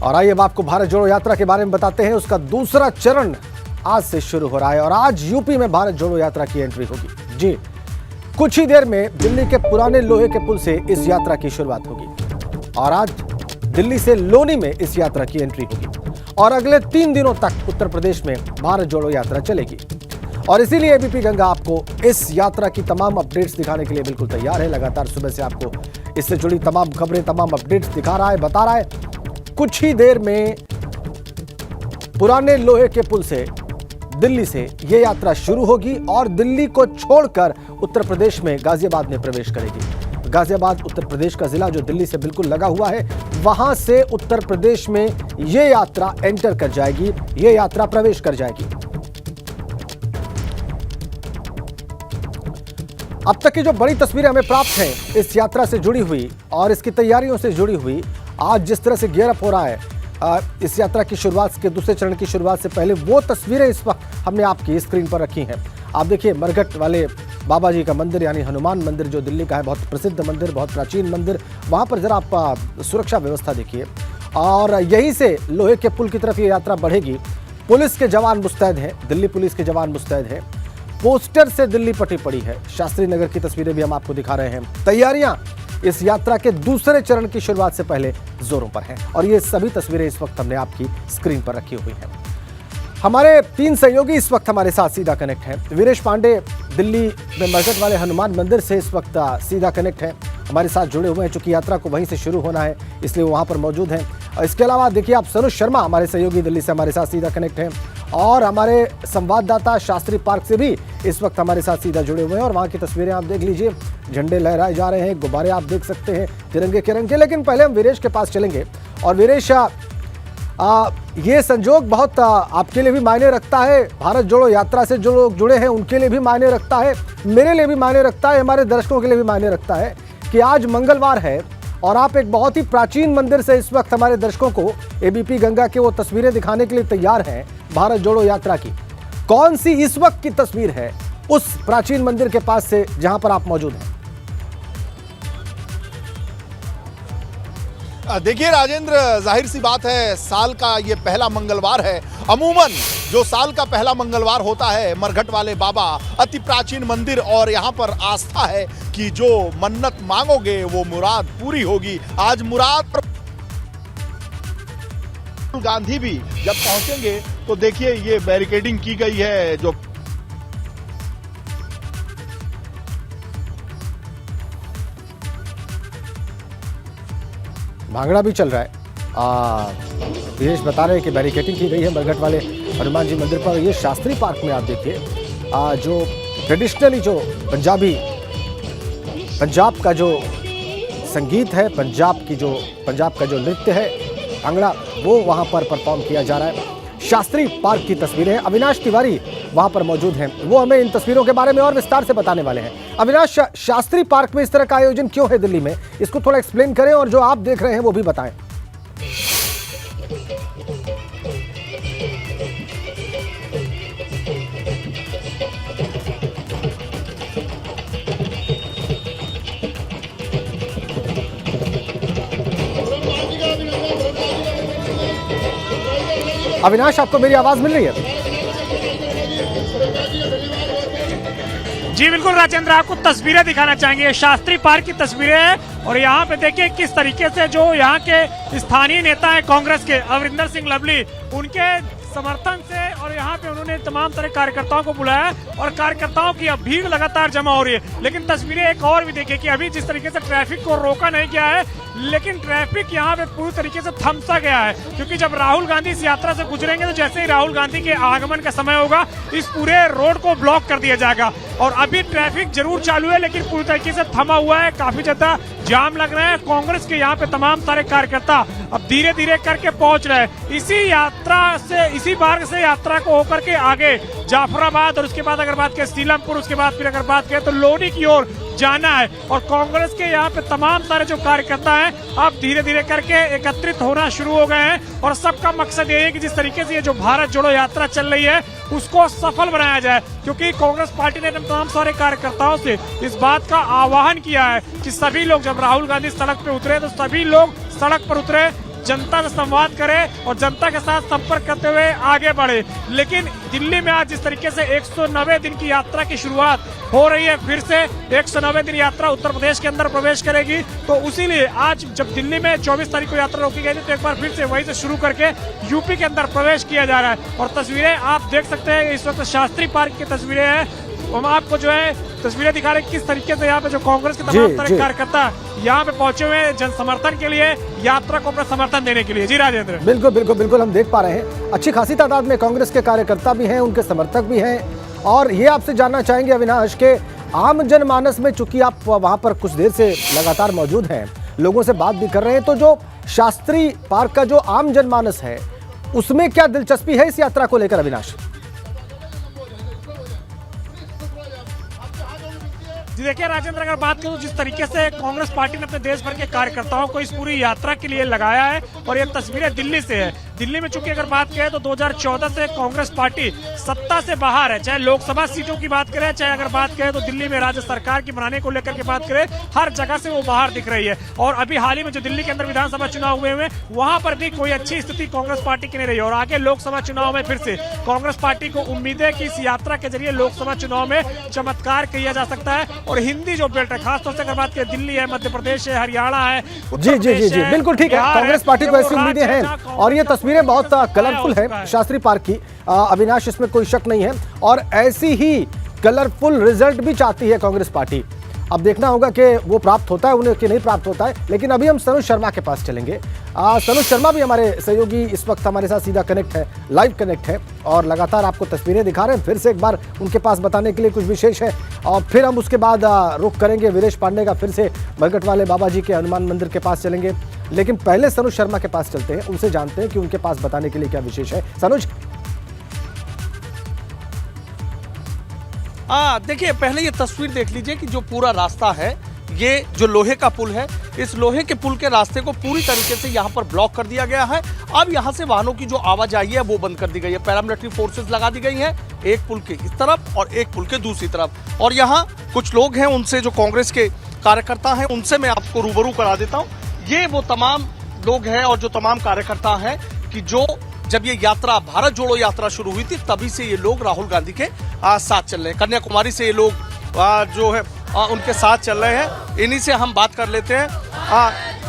और आइए अब आपको भारत जोड़ो यात्रा के बारे में बताते हैं। उसका दूसरा चरण आज से शुरू हो रहा है और आज यूपी में भारत जोड़ो यात्रा की एंट्री होगी। जी, कुछ ही देर में दिल्ली के पुराने लोहे के पुल से इस यात्रा की शुरुआत होगी और आज दिल्ली से लोनी में इस यात्रा की एंट्री होगी और अगले 3 दिनों तक उत्तर प्रदेश में भारत जोड़ो यात्रा चलेगी। और इसीलिए एबीपी गंगा आपको इस यात्रा की तमाम अपडेट्स दिखाने के लिए बिल्कुल तैयार है। लगातार सुबह से आपको इससे जुड़ी तमाम खबरें, तमाम अपडेट्स दिखा रहा है, बता रहा है। कुछ ही देर में पुराने लोहे के पुल से दिल्ली से यह यात्रा शुरू होगी और दिल्ली को छोड़कर उत्तर प्रदेश में गाजियाबाद में प्रवेश करेगी। गाजियाबाद उत्तर प्रदेश का जिला जो दिल्ली से बिल्कुल लगा हुआ है, वहां से उत्तर प्रदेश में यह यात्रा एंटर कर जाएगी, यह यात्रा प्रवेश कर जाएगी। अब तक की जो बड़ी तस्वीरें हमें प्राप्त हैं इस यात्रा से जुड़ी हुई और इसकी तैयारियों से जुड़ी हुई, आज जिस तरह से गियर अप हो रहा है इस यात्रा की शुरुआत के दूसरे चरण की शुरुआत से पहले, वो तस्वीरें इस वक्त हमने आपकी स्क्रीन पर रखी हैं। आप देखिए मरघट वाले बाबा जी का मंदिर यानी हनुमान मंदिर जो दिल्ली का है, बहुत प्रसिद्ध मंदिर, बहुत प्राचीन मंदिर, वहाँ पर जरा आप सुरक्षा व्यवस्था देखिए। और यहीं से लोहे के पुल की तरफ ये यात्रा बढ़ेगी। पुलिस के जवान मुस्तैद हैं, दिल्ली पुलिस के जवान मुस्तैद हैं। पोस्टर से दिल्ली पटी पड़ी है। शास्त्री नगर की तस्वीरें भी हम आपको दिखा रहे हैं। तैयारियां इस यात्रा के दूसरे चरण की शुरुआत से पहले जोरों पर हैं और ये सभी तस्वीरें इस वक्त हमने आपकी स्क्रीन पर रखी हुई हैं। हमारे 3 सहयोगी इस वक्त हमारे साथ सीधा कनेक्ट हैं। वीरेश पांडे दिल्ली में मरघट वाले हनुमान मंदिर से इस वक्त सीधा कनेक्ट है, हमारे साथ जुड़े हुए हैं। चूंकि यात्रा को वहीं से शुरू होना है इसलिए वो वहां पर मौजूद हैं। इसके अलावा देखिए आप सनुज शर्मा हमारे सहयोगी दिल्ली से हमारे साथ सीधा कनेक्ट हैं और हमारे संवाददाता शास्त्री पार्क से भी इस वक्त हमारे साथ सीधा जुड़े हुए हैं। और वहाँ की तस्वीरें आप देख लीजिए, झंडे लहराए जा रहे हैं, गुब्बारे आप देख सकते हैं तिरंगे के रंग के। लेकिन पहले हम वीरेश के पास चलेंगे और वीरेश, ये संजोग बहुत आपके लिए भी मायने रखता है, भारत जोड़ो यात्रा से जो लोग जुड़े हैं उनके लिए भी मायने रखता है, मेरे लिए भी मायने रखता है, हमारे दर्शकों के लिए भी मायने रखता है कि आज मंगलवार है और आप एक बहुत ही प्राचीन मंदिर से इस वक्त हमारे दर्शकों को एबीपी गंगा के वो तस्वीरें दिखाने के लिए तैयार हैं भारत जोड़ो यात्रा की। कौन सी इस वक्त की तस्वीर है उस प्राचीन मंदिर के पास से जहां पर आप मौजूद हैं? देखिए राजेंद्र, जाहिर सी बात है साल का ये पहला मंगलवार है। अमूमन जो साल का पहला मंगलवार होता है, मरघट वाले बाबा अति प्राचीन मंदिर और यहाँ पर आस्था है कि जो मन्नत मांगोगे वो मुराद पूरी होगी। आज मुराद गांधी भी जब पहुंचेंगे तो देखिए ये बैरिकेडिंग की गई है, जो भांगड़ा भी चल रहा है। विदेश बता रहे हैं कि बैरिकेडिंग की गई है मरघट वाले हनुमान जी मंदिर पर। ये शास्त्री पार्क में आप देखिए जो ट्रेडिशनली जो पंजाब का जो संगीत है, पंजाब का जो नृत्य है भांगड़ा, वो वहाँ पर परफॉर्म किया जा रहा है। शास्त्री पार्क की तस्वीरें हैं। अविनाश तिवारी वहाँ पर मौजूद हैं, वो हमें इन तस्वीरों के बारे में और विस्तार से बताने वाले हैं। अविनाश, शास्त्री पार्क में इस तरह का आयोजन क्यों है दिल्ली में, इसको थोड़ा एक्सप्लेन करें और जो आप देख रहे हैं वो भी बताएं। अविनाश, आपको मेरी आवाज मिल रही है? जी बिल्कुल राजेंद्र, आपको तस्वीरें दिखाना चाहेंगे। शास्त्री पार्क की तस्वीरें हैं और यहाँ पे देखिए किस तरीके से जो यहाँ के स्थानीय नेता हैं कांग्रेस के, अमरिंदर सिंह लवली, उनके समर्थन से और यहाँ पे उन्होंने तमाम तरह कार्यकर्ताओं को बुलाया और कार्यकर्ताओं की अब भीड़ लगातार जमा हो रही है। लेकिन तस्वीरें एक और भी देखिए कि अभी जिस तरीके से ट्रैफिक को रोका नहीं गया है, लेकिन ट्रैफिक यहाँ पे पूरी तरीके से थमसा गया है, क्योंकि जब राहुल गांधी इस यात्रा से गुजरेंगे तो जैसे ही राहुल गांधी के आगमन का समय होगा इस पूरे रोड को ब्लॉक कर दिया जाएगा। और अभी ट्रैफिक जरूर चालू है लेकिन पूरी तरीके से थमा हुआ है, काफी ज्यादा जाम लग रहा है। कांग्रेस के यहाँ पे तमाम सारे कार्यकर्ता अब धीरे धीरे करके पहुंच रहे हैं। इसी मार्ग से यात्रा को होकर के आगे जाफराबाद और उसके बाद अगर बात करें सीलमपुर, उसके बाद फिर अगर बात करें तो लोनी की ओर जाना है। और कांग्रेस के यहाँ पे तमाम सारे जो कार्यकर्ता हैं अब धीरे धीरे करके एकत्रित होना शुरू हो गए हैं और सबका मकसद ये है कि जिस तरीके से ये जो भारत जोड़ो यात्रा चल रही है उसको सफल बनाया जाए, क्योंकि कांग्रेस पार्टी ने तमाम सारे कार्यकर्ताओं से इस बात का आह्वान किया है कि सभी लोग, जब राहुल गांधी सड़क पे उतरे तो सभी लोग सड़क पर उतरे, जनता से संवाद करें और जनता के साथ संपर्क करते हुए आगे बढ़े। लेकिन दिल्ली में आज जिस तरीके से 190 दिन की यात्रा की शुरुआत हो रही है, फिर से 190 दिन यात्रा उत्तर प्रदेश के अंदर प्रवेश करेगी, तो उसीलिए आज जब दिल्ली में 24 तारीख को यात्रा रोकी गई थी, तो एक बार फिर से वहीं से शुरू करके यूपी के अंदर प्रवेश किया जा रहा है। और तस्वीरें आप देख सकते हैं, इस वक्त शास्त्री पार्क की तस्वीरें हैं। हम आपको जो है तस्वीरें दिखा रहे हैं किस तरीके से यहाँ पे जो कांग्रेस के तमाम तरह के कार्यकर्ता यहाँ पे पहुंचे हुए हैं जन समर्थन के लिए, यात्रा को अपना समर्थन देने के लिए। जी राजेंद्र। बिल्कुल बिल्कुल बिल्कुल, हम देख पा रहे हैं अच्छी खासी तादाद में कांग्रेस के कार्यकर्ता भी हैं, उनके समर्थक भी हैं। और ये आपसे जानना चाहेंगे अविनाश के आम जनमानस में, चूंकि आप वहां पर कुछ देर से लगातार मौजूद हैं, लोगों से बात भी कर रहे हैं, तो जो शास्त्री पार्क का जो आम जनमानस है उसमें क्या दिलचस्पी है इस यात्रा को लेकर अविनाश? जी देखिए राजेंद्र, अगर बात करूं जिस तरीके से कांग्रेस पार्टी ने अपने देश भर के कार्यकर्ताओं को इस पूरी यात्रा के लिए लगाया है, और ये तस्वीरें दिल्ली से है। दिल्ली में चूंकि अगर बात करें तो 2014 से कांग्रेस पार्टी सत्ता से बाहर है, चाहे लोकसभा सीटों की बात करें, चाहे अगर बात करें तो दिल्ली में राज्य सरकार की बनाने को लेकर के बात करें, हर जगह से वो बाहर दिख रही है। और अभी हाल ही में जो दिल्ली के अंदर विधानसभा चुनाव हुए हैं, वहां पर भी कोई अच्छी स्थिति कांग्रेस पार्टी की नहीं रही। और आगे लोकसभा चुनाव में फिर से कांग्रेस पार्टी को उम्मीद है कि इस यात्रा के जरिए लोकसभा चुनाव में चमत्कार किया जा सकता है। और हिंदी जो बेल्ट है, खासतौर से अगर बात करें दिल्ली है, मध्य प्रदेश है, हरियाणा है, जी जी जी जी बिल्कुल ठीक है, कांग्रेस पार्टी को ऐसी उम्मीदें हैं। और ये तस्वीरें बहुत कलरफुल है शास्त्री पार्क की, अविनाश, इसमें कोई शक नहीं है। और ऐसी ही कलरफुल रिजल्ट भी चाहती है कांग्रेस पार्टी। अब देखना होगा कि वो प्राप्त होता है उन्हें कि नहीं प्राप्त होता है। लेकिन अभी हम सनुज शर्मा के पास चलेंगे। सनुज शर्मा भी हमारे सहयोगी इस वक्त हमारे साथ सीधा कनेक्ट है, लाइव कनेक्ट है, और लगातार आपको तस्वीरें दिखा रहे हैं। फिर से एक बार उनके पास बताने के लिए कुछ विशेष है, और फिर हम उसके बाद रुख करेंगे वीरेश पांडे का, फिर से मरघट वाले बाबा जी के हनुमान मंदिर के पास चलेंगे। लेकिन पहले सनुज शर्मा के पास चलते हैं, उनसे जानते हैं कि उनके पास बताने के लिए क्या विशेष है। सनुज। देखिए, पहले ये तस्वीर देख लीजिए कि जो पूरा रास्ता है, ये जो लोहे का पुल है, इस लोहे के पुल के रास्ते को पूरी तरीके से यहाँ पर ब्लॉक कर दिया गया है। अब यहाँ से वाहनों की जो आवाजाही है वो बंद कर दी गई है। पैरामिलिट्री फोर्सेस लगा दी गई हैं, एक पुल के इस तरफ और एक पुल के दूसरी तरफ। और यहाँ कुछ लोग हैं, उनसे जो कांग्रेस के कार्यकर्ता हैं, उनसे मैं आपको रूबरू करा देता हूँ। ये वो तमाम लोग हैं और जो तमाम कार्यकर्ता हैं कि जो जब ये यात्रा, भारत जोड़ो यात्रा शुरू हुई थी, तभी से ये लोग राहुल गांधी के साथ चल रहे हैं। कन्याकुमारी से ये लोग जो है उनके साथ चल रहे हैं। इन्हीं से हम बात कर लेते हैं।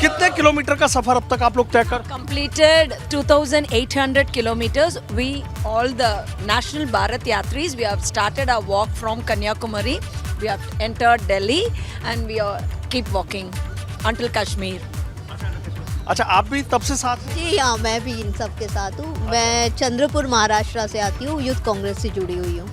कितने किलोमीटर का सफर अब तक आप लोग तय कर? Completed 2,800 kilometers. We, all the national Bharat Yatris, we have started our walk from Kanyakumari. We have entered Delhi and we are keep walking until Kashmir. अच्छा, आप भी तब से साथ? जी हाँ, मैं भी इन सब के साथ हूँ। मैं चंद्रपुर महाराष्ट्र से आती हूँ, यूथ कांग्रेस से जुड़ी हुई हूँ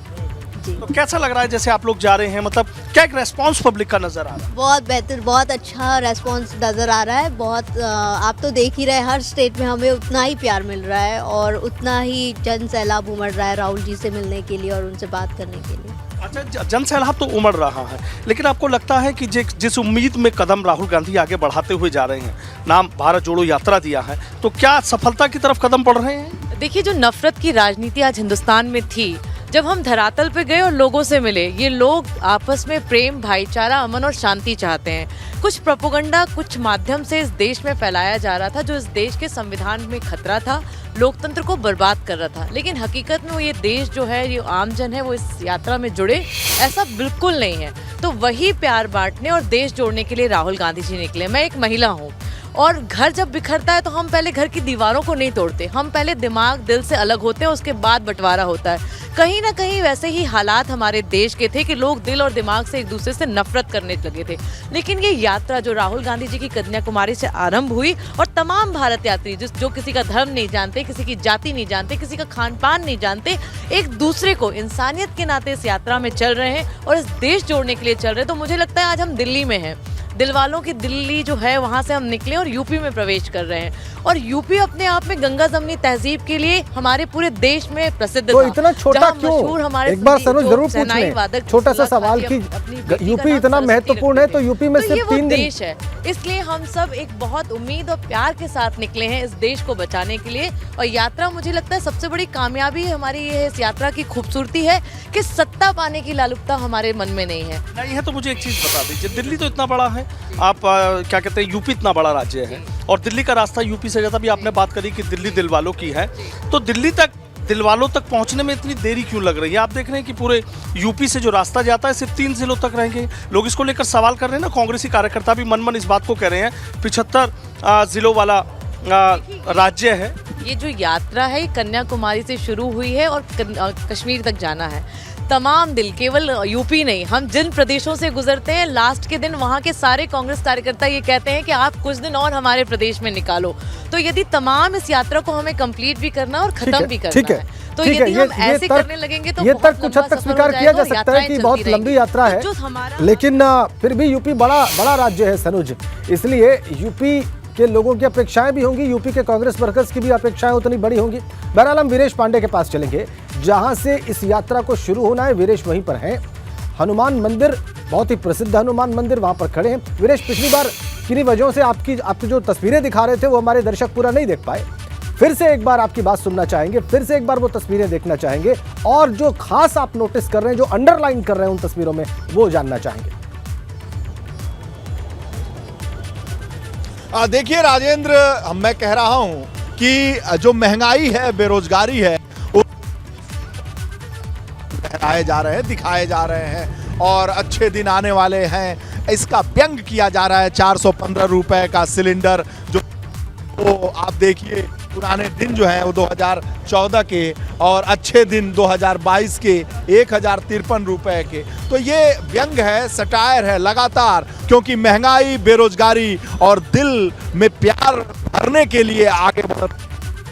जी। तो कैसा लग रहा है जैसे आप लोग जा रहे हैं, मतलब क्या एक रेस्पॉन्स पब्लिक का नजर आ रहा है? बहुत बेहतर, बहुत अच्छा रेस्पॉन्स नज़र आ रहा है। बहुत आप तो देख ही रहे हैं, हर स्टेट में हमें उतना ही प्यार मिल रहा है और उतना ही जन सैलाब उमड़ रहा है राहुल जी से मिलने के लिए और उनसे बात करने के लिए। अच्छा, जन सैलाब तो उमड़ रहा है, लेकिन आपको लगता है कि जिस उम्मीद में कदम राहुल गांधी आगे बढ़ाते हुए जा रहे हैं, नाम भारत जोड़ो यात्रा दिया है, तो क्या सफलता की तरफ कदम बढ़ रहे हैं? देखिए, जो नफरत की राजनीति आज हिंदुस्तान में थी, जब हम धरातल पे गए और लोगों से मिले, ये लोग आपस में प्रेम, भाईचारा, अमन और शांति चाहते हैं। कुछ प्रोपोगंडा कुछ माध्यम से इस देश में फैलाया जा रहा था, जो इस देश के संविधान में खतरा था, लोकतंत्र को बर्बाद कर रहा था। लेकिन हकीकत में वो ये देश जो है, ये आमजन है, वो इस यात्रा में जुड़े, ऐसा बिल्कुल नहीं है। तो वही प्यार बांटने और देश जोड़ने के लिए राहुल गांधी जी निकले। मैं एक महिला हूँ, और घर जब बिखरता है तो हम पहले घर की दीवारों को नहीं तोड़ते, हम पहले दिमाग दिल से अलग होते हैं, उसके बाद बंटवारा होता है। कहीं ना कहीं वैसे ही हालात हमारे देश के थे कि लोग दिल और दिमाग से एक दूसरे से नफरत करने लगे थे। लेकिन ये यात्रा जो राहुल गांधी जी की कन्याकुमारी से आरंभ हुई, और तमाम भारत यात्री जो किसी का धर्म नहीं जानते, किसी की जाति नहीं जानते, किसी का खान पान नहीं जानते, एक दूसरे को इंसानियत के नाते इस यात्रा में चल रहे हैं और इस देश जोड़ने के लिए चल रहे हैं। तो मुझे लगता है आज हम दिल्ली में हैं, दिल वालों की दिल्ली जो है, वहाँ से हम निकले और यूपी में प्रवेश कर रहे हैं। और यूपी अपने आप में गंगा जमनी तहजीब के लिए हमारे पूरे देश में प्रसिद्ध तो था। इतना छोटा क्यों? हमारे एक बार सनुज जरूर पूछ लें, छोटा सा सवाल कि यूपी इतना महत्वपूर्ण है, तो यूपी में सिर्फ 3 दिन देश है, इसलिए हम सब एक बहुत उम्मीद और प्यार के साथ निकले हैं इस देश को बचाने के लिए। और यात्रा, मुझे लगता है सबसे बड़ी कामयाबी है हमारी ये, इस यात्रा की खूबसूरती है कि सत्ता पाने की लालुपता हमारे मन में नहीं है। नहीं है तो मुझे एक चीज बता दीजिए, दिल्ली तो इतना बड़ा है, आप क्या कहते हैं, यूपी इतना बड़ा राज्य है, और दिल्ली का रास्ता यूपी से जाता, भी आपने बात करी कि दिल्ली दिल वालों की है, तो दिल्ली तक दिल वालों तक पहुंचने में इतनी देरी क्यों लग रही है? आप देख रहे हैं कि पूरे यूपी से जो रास्ता जाता है सिर्फ 3 जिलों तक रहेंगे। लोग इसको लेकर सवाल कर रहे हैं ना, कांग्रेसी कार्यकर्ता भी मन इस बात को कह रहे हैं। 75 जिलों वाला राज्य है। ये जो यात्रा है ये कन्याकुमारी से शुरू हुई है और कश्मीर तक जाना है। तमाम दिल, केवल यूपी नहीं, हम जिन प्रदेशों से गुजरते हैं लास्ट के दिन वहाँ के सारे कांग्रेस कार्यकर्ता ये कहते हैं कि आप कुछ दिन और हमारे प्रदेश में निकालो। तो यदि तमाम इस यात्रा को हमें कंप्लीट भी करना और खत्म भी करना है, तो यदि हम ऐसे करने लगेंगे तो ये तक कुछ हद तक स्वीकार किया जा सकता है कि बहुत लंबी यात्रा है, लेकिन फिर भी यूपी बड़ा राज्य है सनुज, इसलिए यूपी के लोगों की अपेक्षाएं भी होंगी, यूपी के कांग्रेस वर्कर्स की भी अपेक्षाएं उतनी बड़ी होंगी। बहरहाल हम वीरेश पांडे के पास चलेंगे जहां से इस यात्रा को शुरू होना है। वीरेश वहीं पर हैं, हनुमान मंदिर, बहुत ही प्रसिद्ध हनुमान मंदिर, वहां पर खड़े हैं। वीरेश, पिछली बार किन्हीं वजहों से आपकी जो तस्वीरें दिखा रहे थे वो हमारे दर्शक पूरा नहीं देख पाए। फिर से एक बार आपकी बात सुनना चाहेंगे, फिर से एक बार वो तस्वीरें देखना चाहेंगे और जो खास आप नोटिस कर रहे हैं, जो अंडरलाइन कर रहे हैं उन तस्वीरों में, वो जानना चाहेंगे। देखिए राजेंद्र, मैं कह रहा हूं कि जो महंगाई है, बेरोजगारी है, वो लहराए जा रहे हैं, दिखाए जा रहे हैं और अच्छे दिन आने वाले हैं, इसका व्यंग किया जा रहा है। 415 रुपए का सिलेंडर, जो तो आप देखिए पुराने दिन जो है वो 2014 के और अच्छे दिन 2022 के 1053 रुपए के। तो ये व्यंग है, सटायर है लगातार, क्योंकि महंगाई, बेरोजगारी और दिल में प्यार भरने के लिए आगे बढ़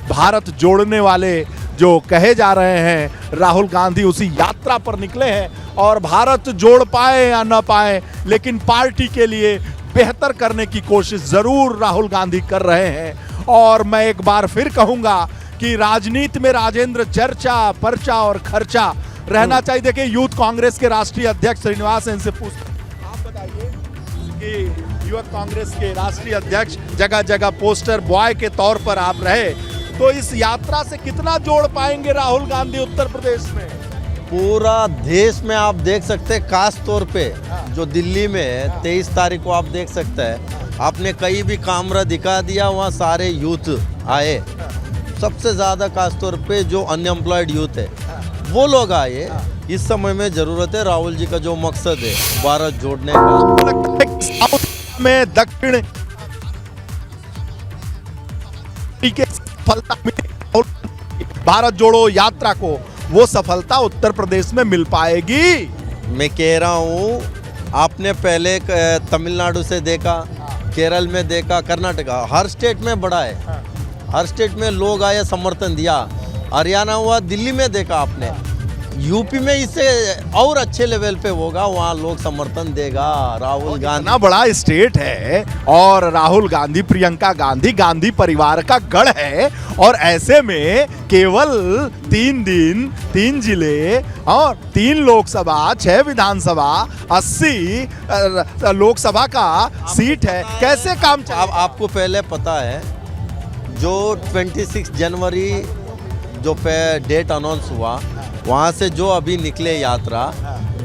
भारत जोड़ने वाले जो कहे जा रहे हैं राहुल गांधी, उसी यात्रा पर निकले हैं। और भारत जोड़ पाए या न पाए, लेकिन पार्टी के लिए बेहतर करने की कोशिश जरूर राहुल गांधी कर रहे हैं। और मैं एक बार फिर कहूंगा कि राजनीति में राजेंद्र चर्चा, पर्चा और खर्चा रहना चाहिए। देखिए, यूथ कांग्रेस के राष्ट्रीय अध्यक्ष श्रीनिवास इनसे पूछते हैं, आप बताइए कि युवक कांग्रेस के राष्ट्रीय अध्यक्ष, जगह जगह पोस्टर बॉय के तौर पर आप रहे, तो इस यात्रा से कितना जोड़ पाएंगे राहुल गांधी उत्तर प्रदेश में? पूरा देश में आप देख सकते हैं, खास तौर पे जो दिल्ली में 23 तारीख को आप देख सकते हैं, आपने कहीं भी कैमरा दिखा दिया, वहाँ सारे यूथ आए। सबसे ज़्यादा खास तौर पे जो अनएम्प्लॉयड यूथ है वो लोग आए। इस समय में ज़रूरत है राहुल जी का जो मकसद है भारत जोड़ने का। साउथ में दक्षिण सफलता मिली भारत जोड़ो यात्रा को, वो सफलता उत्तर प्रदेश में मिल पाएगी। मैं कह रहा हूँ, आपने पहले तमिलनाडु से देखा, केरल में देखा, कर्नाटका, हर स्टेट में बड़ा है, हर स्टेट में लोग आए, समर्थन दिया। हरियाणा हुआ, दिल्ली में देखा आपने, यूपी में इससे और अच्छे लेवल पे होगा, वहाँ लोग समर्थन देगा राहुल गांधी। इतना बड़ा स्टेट है और राहुल गांधी, प्रियंका गांधी, गांधी परिवार का गढ़ है, और ऐसे में केवल 3 दिन, 3 जिले और 3 लोकसभा, 6 विधानसभा, 80 लोकसभा का सीट है, कैसे काम चलेगा? आपको पहले पता है जो 26 जनवरी जो डेट अनाउंस हुआ, वहाँ से जो अभी निकले यात्रा,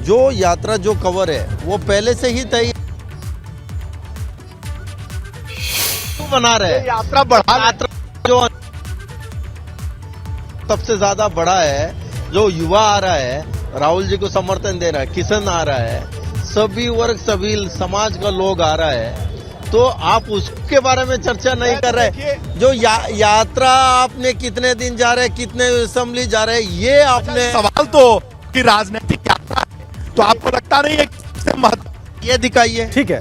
जो कवर है वो पहले से ही तय बना रहे। यात्रा बढ़ा, यात्रा जो सबसे ज्यादा बड़ा है, जो युवा आ रहा है, राहुल जी को समर्थन दे रहा है, किसान आ रहा है, सभी वर्ग, सभी समाज का लोग आ रहा है, तो आप उसके बारे में चर्चा नहीं कर रहे। जो यात्रा आपने कितने दिन जा रहे, कितने असेंबली जा रहे, ये आपने सवाल तो कि राजनीतिक यात्रा है, तो आपको लगता नहीं है कि महत्व ये दिखाइए। ठीक है,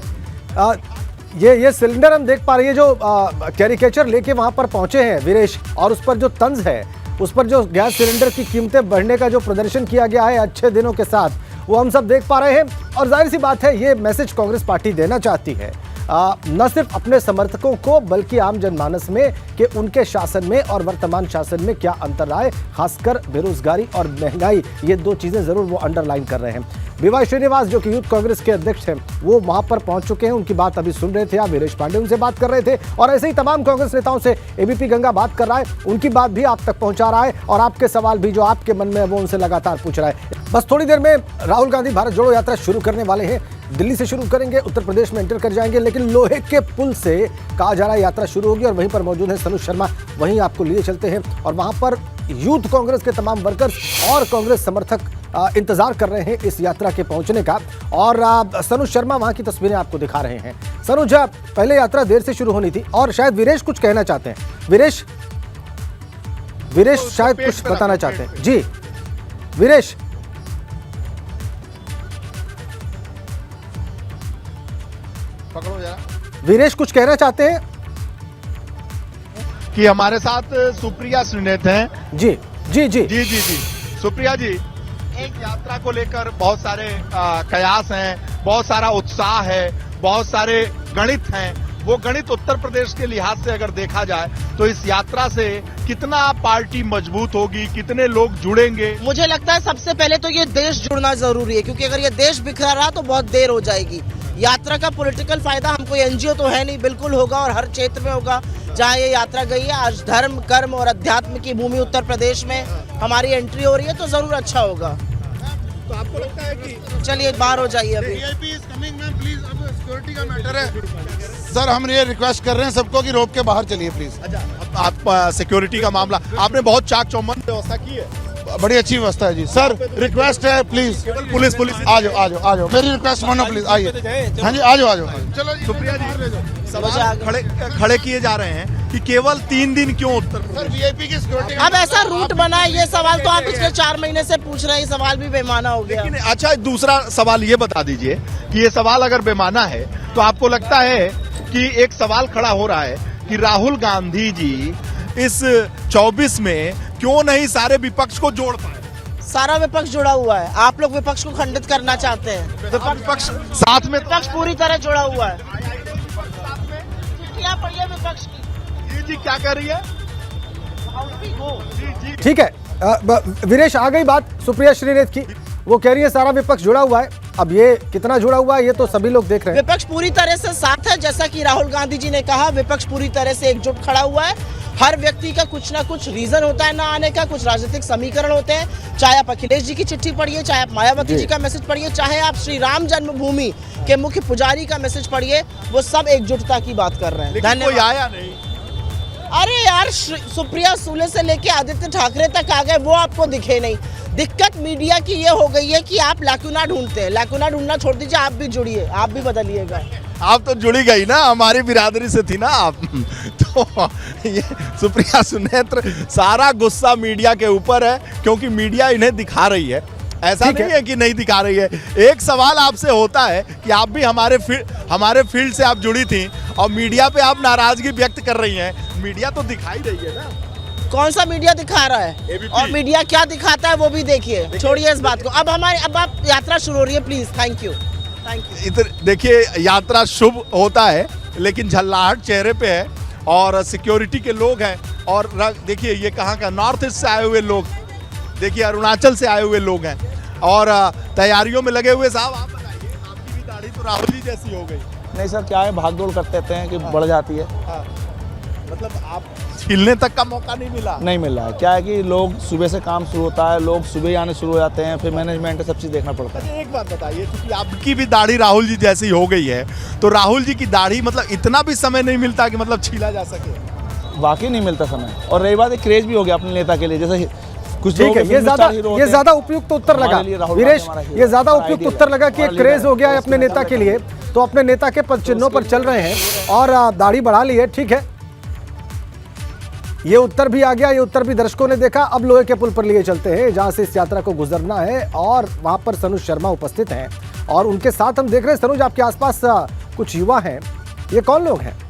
ये सिलेंडर हम देख पा रहे हैं, जो कैरिकेचर लेके वहां पर पहुंचे हैं वीरेश, और उस पर जो तंज है, उस पर जो गैस सिलेंडर की कीमतें बढ़ने का जो प्रदर्शन किया गया है अच्छे दिनों के साथ, वो हम सब देख पा रहे हैं। और जाहिर सी बात है, ये मैसेज कांग्रेस पार्टी देना चाहती है न सिर्फ अपने समर्थकों को, बल्कि आम जनमानस में, कि उनके शासन में और वर्तमान शासन में क्या अंतर आए, खासकर बेरोजगारी और महंगाई, ये 2 चीजें जरूर वो अंडरलाइन कर रहे हैं। वीवाई श्रीनिवास जो कि यूथ कांग्रेस के अध्यक्ष हैं, वो वहां पर पहुंच चुके हैं, उनकी बात अभी सुन रहे थे आप, वीरेश पांडे उनसे बात कर रहे थे, और ऐसे ही तमाम कांग्रेस नेताओं से एबीपी गंगा बात कर रहा है, उनकी बात भी आप तक पहुंचा रहा है, और आपके सवाल भी जो आपके मन में है वो उनसे लगातार पूछ रहा है। बस थोड़ी देर में राहुल गांधी भारत जोड़ो यात्रा शुरू करने वाले हैं। दिल्ली से शुरू करेंगे, उत्तर प्रदेश में एंटर कर जाएंगे, लेकिन लोहे के पुल से कहा जा रहा है यात्रा शुरू होगी और वहीं पर मौजूद है सनुज शर्मा। वहीं आपको लिए चलते हैं और वहां पर यूथ कांग्रेस के तमाम वर्कर्स और कांग्रेस समर्थक इंतजार कर रहे हैं इस यात्रा के पहुंचने का। और सनुज शर्मा वहां की तस्वीरें आपको दिखा रहे हैं। सनुज, पहले यात्रा देर से शुरू होनी थी और शायद वीरेश कुछ कहना चाहते हैं। वीरेश शायद कुछ बताना चाहते हैं। जी वीरेश। पकड़ो जरा। वीरेश कुछ कहना चाहते हैं कि हमारे साथ सुप्रिया श्रीनेत हैं। जी जी जी जी जी जी सुप्रिया जी, एक यात्रा को लेकर बहुत सारे कयास हैं, बहुत सारा उत्साह है, बहुत सारे गणित हैं। वो गणित उत्तर प्रदेश के लिहाज से अगर देखा जाए तो इस यात्रा से कितना पार्टी मजबूत होगी, कितने लोग जुड़ेंगे? मुझे लगता है सबसे पहले तो ये देश जुड़ना जरूरी है, क्योंकि अगर ये देश बिखरा रहा तो बहुत देर हो जाएगी। यात्रा का पॉलिटिकल फायदा हमको एनजीओ तो है नहीं, बिल्कुल होगा और हर क्षेत्र में होगा जहाँ ये यात्रा गई है। आज धर्म, कर्म और अध्यात्म की भूमि उत्तर प्रदेश में हमारी एंट्री हो रही है, तो जरूर अच्छा होगा। तो आपको लगता है कि चलिए बाहर हो जाइए अभी। सिक्योरिटी का मैटर है सर, हम ये रिक्वेस्ट कर रहे हैं सबको कि रोक के बाहर चलिए प्लीज। अच्छा, आप सिक्योरिटी का मामला, आपने बहुत चाक चौबंद व्यवस्था की है, बड़ी अच्छी व्यवस्था है जी। सर रिक्वेस्ट है प्लीज, पुलिस आ जाओ आ जाओ आ जाओ, मेरी रिक्वेस्ट मानो प्लीज, आइए। हाँ जी आ जाओ आ जाओ। चलो सुप्रिया जी, सवाल खड़े किए जा रहे हैं कि केवल 3 दिन क्यों उत्तर प्रदेश? सर वीआईपी की सिक्योरिटी अब ऐसा रूट बना है, ये सवाल तो आप पिछले 4 महीने से पूछ रहे हैं, ये सवाल भी बेमाना हो गया। लेकिन अच्छा, दूसरा सवाल ये बता दीजिए कि ये सवाल अगर बेमाना है तो आपको लगता है कि एक सवाल खड़ा हो रहा है कि राहुल गांधी जी इस 24 में क्यों नहीं सारे विपक्ष को जोड़ पाए? सारा विपक्ष जुड़ा हुआ है, आप लोग विपक्ष को खंडित करना चाहते हैं। विपक्ष साथ में, विपक्ष पूरी तरह जुड़ा हुआ है। चिट्ठियां पढ़िए विपक्ष की। जी क्या कह रही है? ठीक है, वीरेश आ गई बात सुप्रिया श्रीनेत की। वो कह रही है सारा विपक्ष जुड़ा हुआ है। अब ये कितना जुड़ा हुआ है ये तो सभी लोग देख रहे हैं। विपक्ष पूरी तरह से साथ है, जैसा कि राहुल गांधी जी ने कहा, विपक्ष पूरी तरह से एकजुट खड़ा हुआ है। हर व्यक्ति का कुछ ना कुछ रीजन होता है ना आने का, कुछ राजनीतिक समीकरण होते हैं। चाहे आप अखिलेश जी की चिट्ठी पढ़िए, चाहे आप मायावती जी का मैसेज पढ़िए, चाहे आप श्री राम जन्मभूमि के मुख्य पुजारी का मैसेज पढ़िए, वो सब एकजुटता की बात कर रहे हैं। लेकिन कोई आया नहीं। अरे यार, सुप्रिया सूले से लेके आदित्य ठाकरे तक आ गए, वो आपको दिखे नहीं। दिक्कत मीडिया की ये हो गई है कि आप लाकुना ढूंढते हैं। लाकुना ढूंढना छोड़ दीजिए, आप भी जुड़िए, आप भी बदलिएगा। आप तो जुड़ी गई ना, हमारी बिरादरी से थी ना आप। तो ये सुप्रिया सुनेत्र, सारा गुस्सा मीडिया के ऊपर है क्योंकि मीडिया इन्हें दिखा रही है। ऐसा नहीं है कि नहीं दिखा रही है। एक सवाल आपसे होता है कि आप भी हमारे फील्ड से आप जुड़ी थी और मीडिया पे आप नाराजगी व्यक्त कर रही हैं। मीडिया तो दिखाई रही है ना। कौन सा मीडिया दिखा रहा है ABP। और मीडिया क्या दिखाता है वो भी देखिए। छोड़िए इस बात को। अब आप यात्रा शुरू हो रही है, प्लीज। Thank you. इधर देखिए, यात्रा शुभ होता है लेकिन झल्लाहट चेहरे पे है और सिक्योरिटी के लोग हैं। और देखिए ये कहाँ का, नॉर्थ ईस्ट से आए हुए लोग, देखिए अरुणाचल से आए हुए लोग हैं और तैयारियों में लगे हुए। साहब आप बताइए, आपकी भी दाढ़ी तो राहुल जी जैसी हो गई। नहीं सर, क्या है, भाग दौड़ करते रहते हैं कि बढ़ जाती है। हाँ। मतलब आप हिलने तक का मौका नहीं मिला? नहीं मिल रहा है। क्या है कि लोग सुबह से काम शुरू होता है, लोग सुबह ही आने शुरू हो जाते हैं, फिर मैनेजमेंट सब चीज़ देखना पड़ता है। एक बात बताइए, क्योंकि आपकी भी दाढ़ी राहुल जी जैसी हो गई है, तो राहुल जी की दाढ़ी मतलब इतना भी समय नहीं मिलता कि मतलब छीला जा सके? वाकई नहीं मिलता समय। और रही बात, एक क्रेज भी हो गया अपने नेता के लिए। जैसे कुछ ठीक है, ये ज्यादा उपयुक्त उत्तर लगा वीरेश, ये ज्यादा उपयुक्त उत्तर लगा कि एक क्रेज हो गया है अपने नेता के लिए, तो अपने नेता के पद चिन्हों पर चल रहे हैं और दाढ़ी बढ़ा ली है। ठीक है, ये उत्तर भी आ गया, ये उत्तर भी दर्शकों ने देखा। अब लोहे के पुल पर लिए चलते हैं जहां से इस यात्रा को गुजरना है और वहां पर सनुज शर्मा उपस्थित हैं और उनके साथ हम देख रहे हैं। सनुज, आपके आसपास कुछ युवा हैं, ये कौन लोग हैं?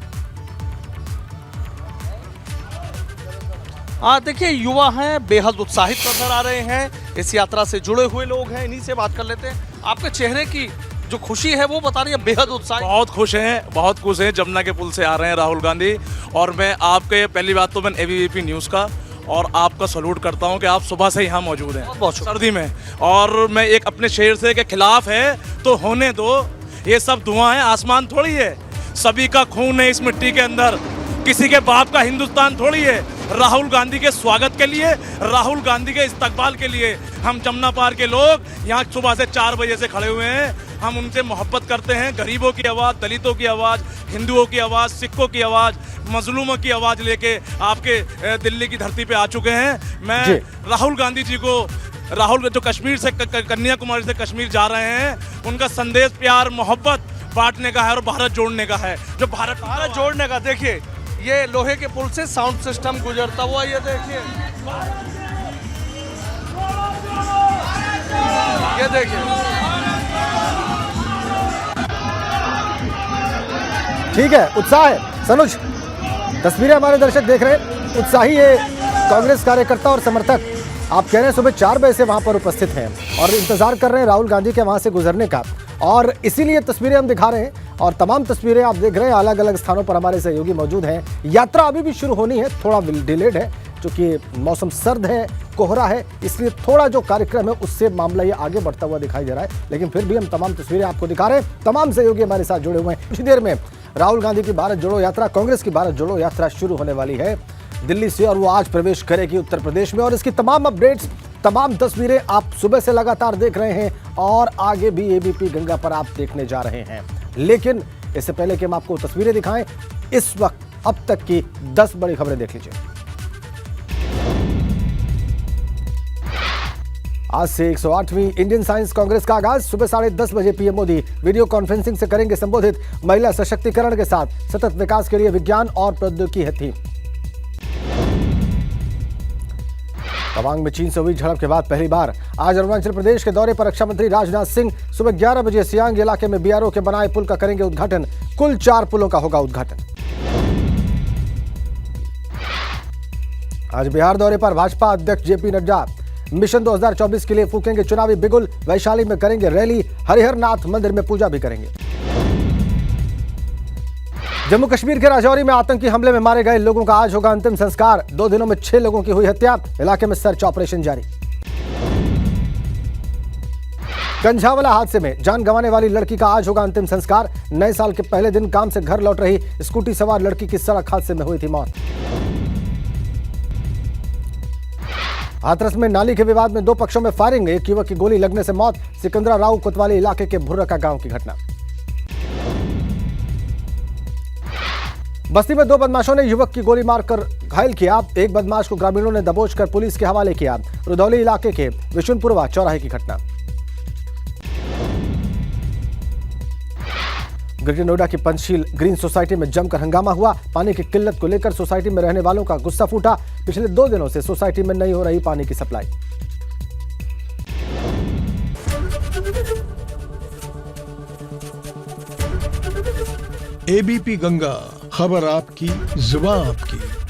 देखिए, युवा हैं, बेहद उत्साहित नजर आ रहे हैं, इस यात्रा से जुड़े हुए लोग हैं। इन्हीं से बात कर लेते हैं। आपके चेहरे की जो खुशी है वो बता रही है, बेहद उत्साह। बहुत खुश हैं। जमुना के पुल से आ रहे हैं राहुल गांधी। और मैं आपके, पहली बात तो मैं एबीपी न्यूज़ का और आपका सलूट करता हूं कि आप सुबह से यहाँ मौजूद हैं बहुत सर्दी में। और मैं एक अपने शेर से के खिलाफ है तो होने दो, ये सब धुआं है, आसमान थोड़ी है। सभी का खून है इस मिट्टी के अंदर, किसी के बाप का हिंदुस्तान थोड़ी है। राहुल गांधी के स्वागत के लिए, राहुल गांधी के इस्तकबाल के लिए हम जमुना पार के लोग यहाँ सुबह से 4 बजे से खड़े हुए हैं। हम उनसे मोहब्बत करते हैं। गरीबों की आवाज़, दलितों की आवाज़, हिंदुओं की आवाज़, सिखों की आवाज़, मजलूमों की आवाज़ लेके आपके दिल्ली की धरती पे आ चुके हैं। मैं राहुल गांधी जी को, राहुल जो कश्मीर से, कन्याकुमारी से कश्मीर जा रहे हैं, उनका संदेश प्यार मोहब्बत बांटने का है और भारत जोड़ने का है। जो भारत जोड़ने का, देखिए ये लोहे के पुल से साउंड सिस्टम गुजरता हुआ, ये देखिए, ये देखिए। ठीक है, उत्साह है। सनुज, तस्वीरें हमारे दर्शक देख रहे हैं, उत्साही ये कांग्रेस कार्यकर्ता और समर्थक आप कह रहे हैं सुबह 4 बजे से वहां पर उपस्थित हैं और इंतजार कर रहे हैं राहुल गांधी के वहां से गुजरने का, और इसीलिए तस्वीरें हम दिखा रहे हैं। और तमाम तस्वीरें आप देख रहे हैं, अलग अलग स्थानों पर हमारे सहयोगी मौजूद हैं। यात्रा अभी भी शुरू होनी है, थोड़ा डिलेड है क्योंकि मौसम सर्द है, कोहरा है, इसलिए थोड़ा जो कार्यक्रम है उससे मामला ये आगे बढ़ता हुआ दिखाई दे रहा है, लेकिन फिर भी हम तमाम तस्वीरें आपको दिखा रहे हैं। तमाम सहयोगी हमारे साथ जुड़े हुए हैं। कुछ देर में राहुल गांधी की भारत जोड़ो यात्रा, कांग्रेस की भारत जोड़ो यात्रा शुरू होने वाली है दिल्ली से, और वो आज प्रवेश करेगी उत्तर प्रदेश में। और इसकी तमाम अपडेट्स, तमाम तस्वीरें आप सुबह से लगातार देख रहे हैं और आगे भी एबीपी गंगा पर आप देखने जा रहे हैं। लेकिन इससे पहले कि हम आपको तस्वीरें दिखाएं, इस वक्त अब तक की 10 बड़ी खबरें देख लीजिए। आज से 108वीं इंडियन साइंस कांग्रेस का आगाज। सुबह 10:30 बजे पीएम मोदी वीडियो कॉन्फ्रेंसिंग से करेंगे संबोधित। महिला सशक्तिकरण के साथ सतत विकास के लिए विज्ञान और प्रौद्योगिकी है थीम। तवांग में चीन से हुई झड़प के बाद पहली बार आज अरुणाचल प्रदेश के दौरे पर रक्षा मंत्री राजनाथ सिंह सुबह 11 बजे सियांग इलाके में बीआरओ के बनाए पुल का करेंगे उद्घाटन। कुल 4 पुलों का होगा उद्घाटन। आज बिहार दौरे पर भाजपा अध्यक्ष जेपी नड्डा मिशन 2024 के लिए फूकेंगे चुनावी बिगुल। वैशाली में करेंगे रैली, हरिहर नाथ मंदिर में पूजा भी करेंगे। जम्मू कश्मीर के राजौरी में आतंकी हमले में मारे गए लोगों का आज होगा अंतिम संस्कार। 2 दिनों में 6 लोगों की हुई हत्या। इलाके में सर्च ऑपरेशन जारी। कंझावला हादसे में जान गंवाने वाली लड़की का आज होगा अंतिम संस्कार। नए साल के पहले दिन काम से घर लौट रही स्कूटी सवार लड़की की सड़क हादसे में हुई थी मौत। हाथरस में नाली के विवाद में 2 पक्षों में फायरिंग, एक युवक की गोली लगने से मौत। सिकंदरा राव कोतवाली इलाके के भुर्रका गांव की घटना। बस्ती में 2 बदमाशों ने युवक की गोली मारकर घायल किया। एक बदमाश को ग्रामीणों ने दबोचकर पुलिस के हवाले किया। रुधौली इलाके के विशुनपुरवा चौराहे की घटना। ग्रेटर नोएडा की पंचशील ग्रीन सोसाइटी में जमकर हंगामा हुआ। पानी की किल्लत को लेकर सोसाइटी में रहने वालों का गुस्सा फूटा। पिछले 2 दिनों से सोसाइटी में नहीं हो रही पानी की सप्लाई। एबीपी गंगा, खबर आपकी, जुबान आपकी।